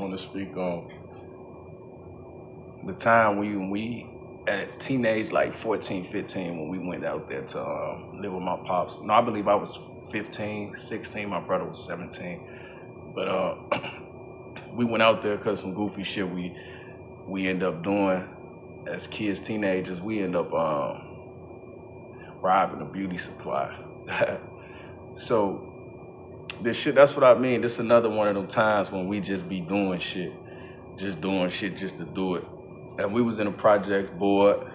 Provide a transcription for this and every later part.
want to speak on the time we at teenage, like 14, 15, when we went out there to live with my pops. No, I believe I was 15, 16. My brother was 17. But we went out there because some goofy shit we end up doing as kids, teenagers. We end up robbing a beauty supply. So this shit, that's what I mean. This is another one of them times when we just be doing shit just to do it. And we was in a project board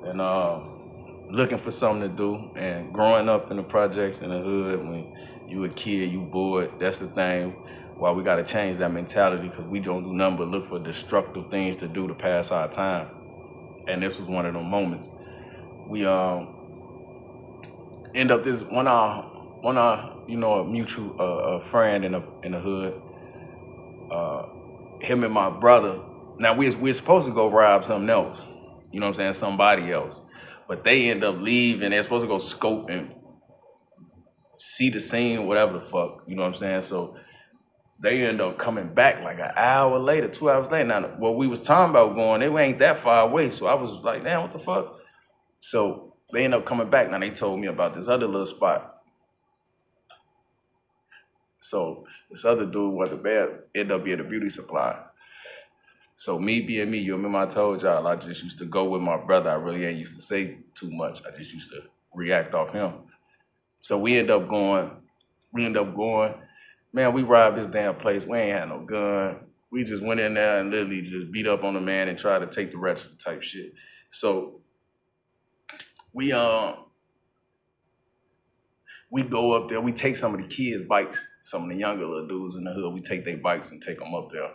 and looking for something to do. And growing up in the projects in the hood, when you a kid, you bored, that's the thing. Why we gotta change that mentality, because we don't do nothing but look for destructive things to do to pass our time. And this was one of them moments. We end up this one a mutual friend in the hood. Him and my brother. Now we're supposed to go rob something else. You know what I'm saying? Somebody else. But they end up leaving. They're supposed to go scope and see the scene, whatever the fuck. You know what I'm saying? So they end up coming back like an hour later, 2 hours later. Now, what we was talking about going, they ain't that far away. So I was like, damn, what the fuck? So they end up coming back. Now they told me about this other little spot. So this other dude was the bad, ended up being a beauty supply. So me being me, you remember I told y'all I just used to go with my brother. I really ain't used to say too much. I just used to react off him. So we end up going. Man, we robbed this damn place. We ain't had no gun. We just went in there and literally just beat up on the man and tried to take the register type shit. So we go up there. We take some of the kids' bikes, some of the younger little dudes in the hood. We take their bikes and take them up there.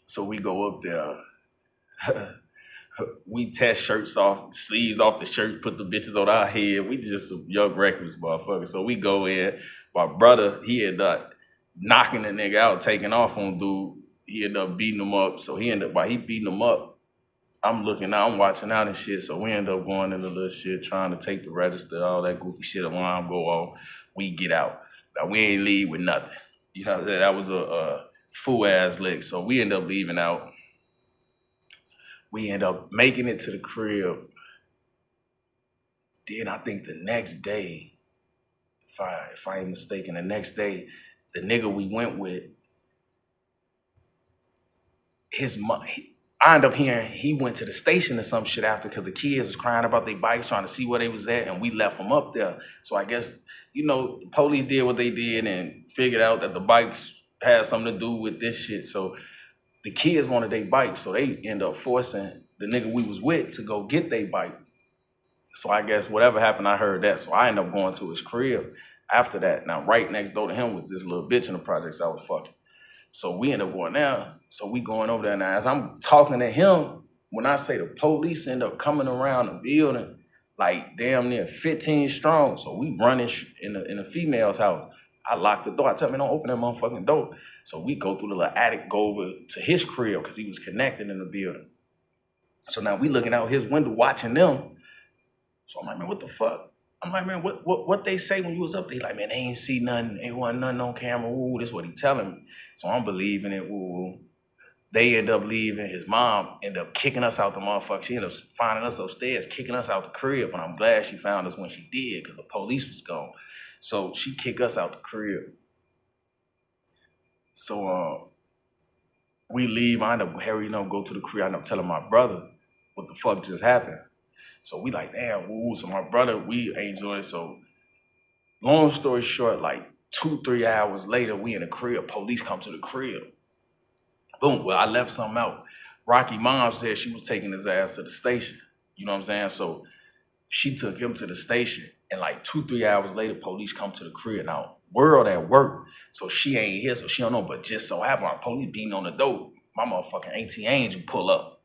So we go up there. We test shirts off, sleeves off the shirt, put the bitches on our head. We just some young reckless motherfuckers. So we go in. My brother, he ended up knocking the nigga out, taking off on dude. He ended up beating him up. So while he beating him up, I'm looking out, I'm watching out and shit. So we end up going into little shit, trying to take the register, all that goofy shit. Alarm go off. We get out. Now we ain't leave with nothing. You know what I'm saying? That was a full ass lick. So we end up leaving out. We end up making it to the crib. Then I think the next day, if I ain't mistaken, the next day, the nigga we went with, I ended up hearing he went to the station or some shit after, because the kids was crying about their bikes, trying to see where they was at, and we left them up there. So I guess, the police did what they did and figured out that the bikes had something to do with this shit. So the kids wanted their bike, so they end up forcing the nigga we was with to go get their bike. So I guess whatever happened, I heard that. So I ended up going to his crib after that. Now, right next door to him was this little bitch in the projects I was fucking. So we end up going there. So we going over there now. As I'm talking to him, when I say the police end up coming around the building, like damn near 15 strong. So we running in the female's house. I locked the door. I tell me, don't open that motherfucking door. So we go through the little attic, go over to his crib, because he was connected in the building. So now we looking out his window watching them. So I'm like, man, what the fuck? I'm like, man, what they say when you was up there? Like, man, they ain't see nothing. Ain't want nothing on camera. Ooh, this is what he telling me. So I'm believing it. Ooh. They end up leaving. His mom ended up kicking us out the motherfucker. She ended up finding us upstairs, kicking us out the crib. And I'm glad she found us when she did, because the police was gone. So she kicked us out the crib. So we leave. I end up, go to the crib. I end up telling my brother what the fuck just happened. So we like, damn, woo. So my brother, we ain't doing it. So long story short, like 2-3 hours later, we in the crib. Police come to the crib. Boom. Well, I left something out. Rocky mom said she was taking his ass to the station. You know what I'm saying? So she took him to the station. And like 2-3 hours later, police come to the crib. Now, world at work. So she ain't here, so she don't know. But just so happened, our police beating on the door. My motherfucking Auntie Angel pull up.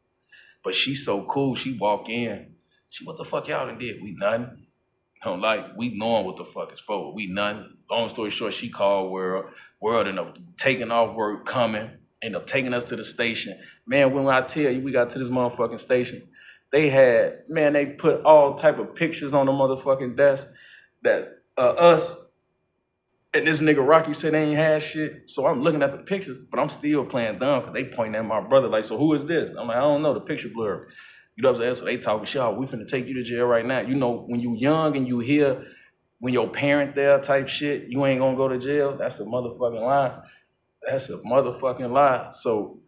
But she's so cool. She walk in. What the fuck y'all done did? We nothing. Don't like, we knowing what the fuck is for. We nothing. Long story short, she called World. World ended up taking off work, coming, ended up taking us to the station. Man, when I tell you we got to this motherfucking station, they put all type of pictures on the motherfucking desk that us And this nigga Rocky said they ain't had shit. So I'm looking at the pictures, but I'm still playing dumb because they pointing at my brother like, so who is this? I'm like, I don't know, the picture blurred. You know what I'm saying? So they talking shit, oh, we finna take you to jail right now. You know, when you young and you hear when your parent there type shit, you ain't gonna go to jail, that's a motherfucking lie. That's a motherfucking lie. So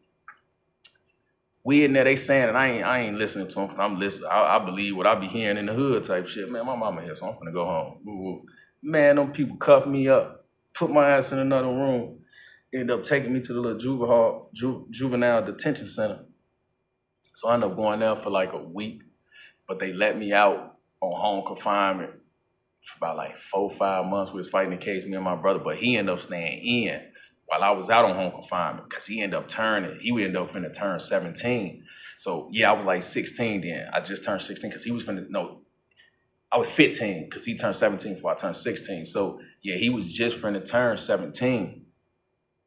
we in there, they saying, and I ain't listening to them because I'm listening. I believe what I be hearing in the hood type shit. Man, my mama here, so I'm finna go home. Ooh. Man, them people cuffed me up, put my ass in another room, end up taking me to the little juvenile detention center. So I ended up going there for like a week, but they let me out on home confinement for about like 4 or 5 months. We was fighting the case, me and my brother, but he ended up staying in while I was out on home confinement because he ended up finna turn 17. So yeah, I was like 16 then. I just turned 16 because he was I was 15 because he turned 17 before I turned 16. So yeah, he was just finna turn 17.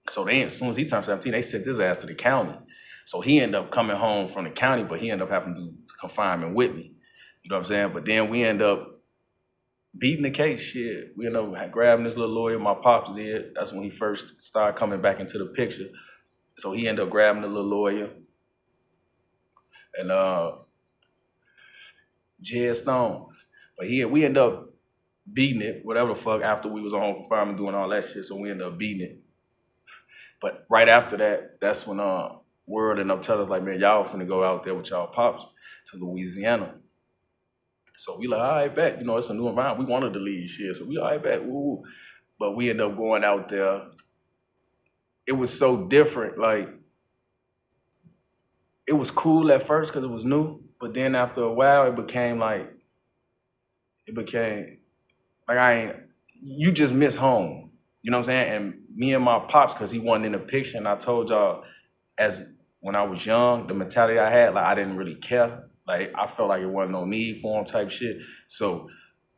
So then as soon as he turned 17, they sent his ass to the county. So he ended up coming home from the county, but he ended up having to do confinement with me. You know what I'm saying? But then we end up beating the case, shit. We ended up grabbing this little lawyer, my pops did. That's when he first started coming back into the picture. So he ended up grabbing the little lawyer. And Jed Stone. But we ended up beating it, whatever the fuck, after we was on home confinement doing all that shit. So we ended up beating it. But right after that, that's when word ended up telling us, like, man, y'all finna go out there with y'all pops to Louisiana. So we like, all right, bet. You know, it's a new environment. We wanted to leave shit. So we all right, bet. Woo. But we ended up going out there. It was so different. Like, it was cool at first because it was new. But then after a while, it became like, you just miss home. You know what I'm saying? And me and my pops, because he wasn't in the picture, and I told y'all, when I was young, the mentality I had, like, I didn't really care. Like, I felt like it wasn't no need for him type shit. So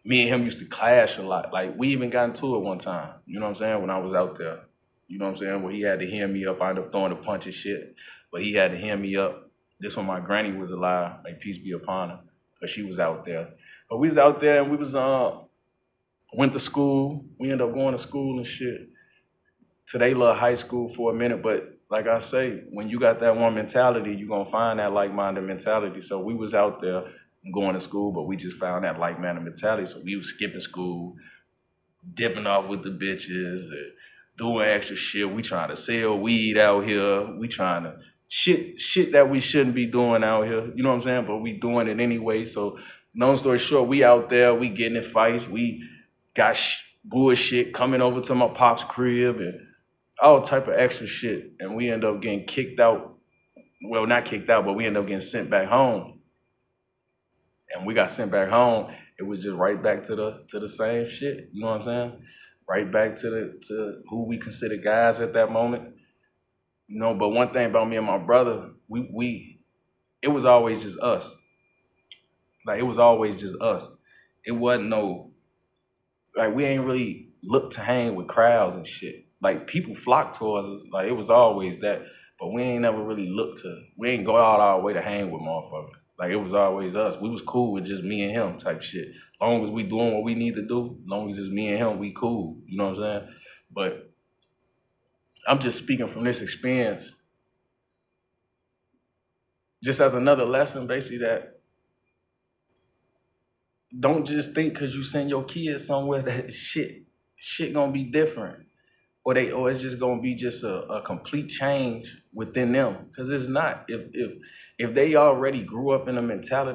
me and him used to clash a lot. Like, we even got into it one time, you know what I'm saying, when I was out there. You know what I'm saying? Where he had to hem me up. I ended up throwing a punch and shit. But he had to hem me up. This when my granny was alive, may peace be upon her. But she was out there. But we was out there and we was went to school. We ended up going to school and shit. To they little high school for a minute, but like I say, when you got that one mentality, you're gonna find that like-minded mentality. So we was out there going to school, but we just found that like-minded mentality. So we was skipping school, dipping off with the bitches, and doing extra shit. We trying to sell weed out here. We trying to shit that we shouldn't be doing out here. You know what I'm saying? But we doing it anyway. So long story short, we out there, we getting in fights. We got bullshit coming over to my pop's crib and all type of extra shit. And we end up getting kicked out. Well, not kicked out, but we end up getting sent back home. And we got sent back home. It was just right back to the same shit. You know what I'm saying? Right back to who we consider guys at that moment. You know, but one thing about me and my brother, it was always just us. Like, it was always just us. It wasn't like, we ain't really looked to hang with crowds and shit. Like, people flocked towards us. Like, it was always that. But we ain't never really we ain't go out our way to hang with motherfuckers. Like, it was always us. We was cool with just me and him type shit. Long as we doing what we need to do, long as it's me and him, we cool. You know what I'm saying? But I'm just speaking from this experience. Just as another lesson, basically, that don't just think because you send your kids somewhere that shit gonna be different. Or it's just gonna be just a complete change within them. Because it's not. If they already grew up in a mentality